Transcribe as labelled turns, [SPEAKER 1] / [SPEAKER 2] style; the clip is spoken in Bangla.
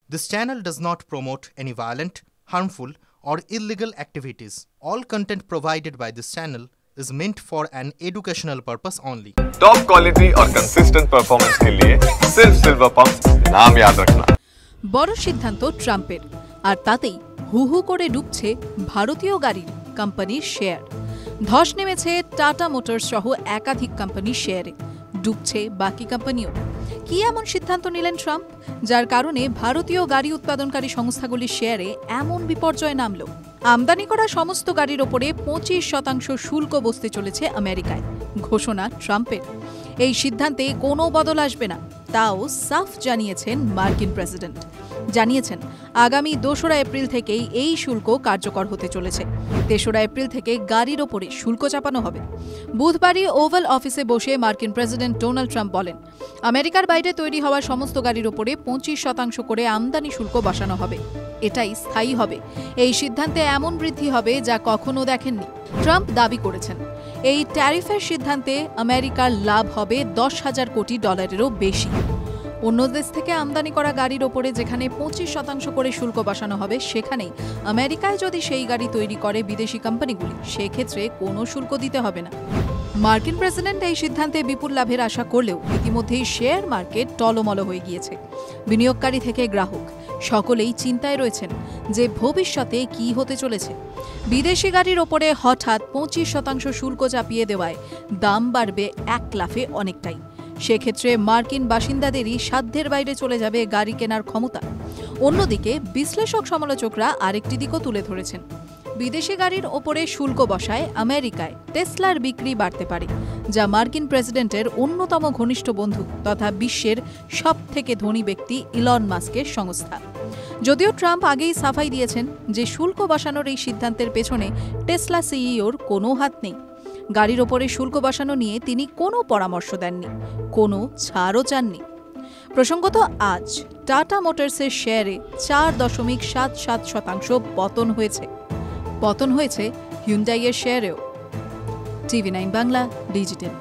[SPEAKER 1] This channel does not promote any violent, harmful, or illegal activities. All content provided by this channel is meant for an educational purpose only.
[SPEAKER 2] Top quality और कंसिस्टेंट परफॉर्मेंस के लिए सिर्फ सिल्वर पंप नाम याद रखना।
[SPEAKER 3] বড় সিদ্ধান্ত ট্রাম্পের, আর তাতেই হু হু করে ডুবছে ভারতীয় গাড়ির কোম্পানির শেয়ার। ধস নেমেছে টাটা মোটরস সহ একাধিক কোম্পানির শেয়ারে, ডুবছে বাকি কোম্পানিও। কি এমন সিদ্ধান্ত নিলেন ট্রাম্প, যার কারণে ভারতীয় গাড়ি উৎপাদনকারী সংস্থাগুলির শেয়ারে এমন বিপর্যয় নামল? আমদানি করা সমস্ত গাড়ির ওপরে 25% শুল্ক বসতে চলেছে আমেরিকায়, ঘোষণা ট্রাম্পের। এই সিদ্ধান্তে কোনো বদল আসবে না, তাও সাফ জানিয়েছেন মার্কিন প্রেসিডেন্ট। জানিয়েছেন আগামী 2রা এপ্রিল থেকেই এই শুল্ক কার্যকর হতে চলেছে। 3রা এপ্রিল থেকে গাড়ির ওপরে শুল্ক চাপানো হবে। বুধবারই ওভাল অফিসে বসে মার্কিন প্রেসিডেন্ট ডোনাল্ড ট্রাম্প বলেন, আমেরিকার বাইরে তৈরি হওয়া সমস্ত গাড়ির ওপরে 25% করে আমদানি শুল্ক বসানো হবে। এটাই স্থায়ী হবে। এই সিদ্ধান্তে এমন বৃদ্ধি হবে যা কখনো দেখেননি। ট্রাম্প দাবি করেছেন, এই ট্যারিফের সিদ্ধান্তে আমেরিকার লাভ হবে $10,000 কোটি বেশি। অন্য দেশ থেকে আমদানি করা গাড়ির ওপরে যেখানে 25% করে শুল্ক বসানো হবে, সেখানেই আমেরিকায় যদি সেই গাড়ি তৈরি করে বিদেশি কোম্পানিগুলি, সেক্ষেত্রে কোনো শুল্ক দিতে হবে না। মার্কিন প্রেসিডেন্ট এই সিদ্ধান্তে বিপুল লাভের আশা করলেও ইতিমধ্যেই শেয়ার মার্কেট টলমল হয়ে গিয়েছে। বিনিয়োগকারী থেকে গ্রাহক সকলেই চিন্তায় রয়েছেন যে ভবিষ্যতে কি হতে চলেছে। বিদেশি গাড়ির ওপরে হঠাৎ 25% শুল্ক চাপিয়ে দেওয়ায় দাম বাড়বে এক লাফে অনেকটাই। সেক্ষেত্রে মার্কিন বাসিন্দাদেরই সাধ্যের বাইরে চলে যাবে গাড়ি কেনার ক্ষমতা। অন্যদিকে বিশ্লেষক সমালোচকরা আরেকটি দিকও তুলে ধরেছেন। বিদেশি গাড়ির ওপরে শুল্ক বসায় আমেরিকায় টেসলার বিক্রি বাড়তে পারে, যা মার্কিন প্রেসিডেন্টের অন্যতম ঘনিষ্ঠ বন্ধু তথা বিশ্বের সবথেকে ধনী ব্যক্তি ইলন মাস্কের সংস্থা। যদিও ট্রাম্প আগেই সাফাই দিয়েছেন যে শুল্ক বসানোর এই সিদ্ধান্তের পেছনে টেসলা সিইওর কোনো হাত নেই। গাড়ির ওপরে শুল্ক বসানো নিয়ে তিনি কোনো পরামর্শ দেননি, কোনো ছাড়ও চাননি। প্রসঙ্গত, আজ টাটা মোটরসের শেয়ারে 4.77% পতন হয়েছে হিউন্ডাইয়ের শেয়ারেও। TV9 Bangla digital.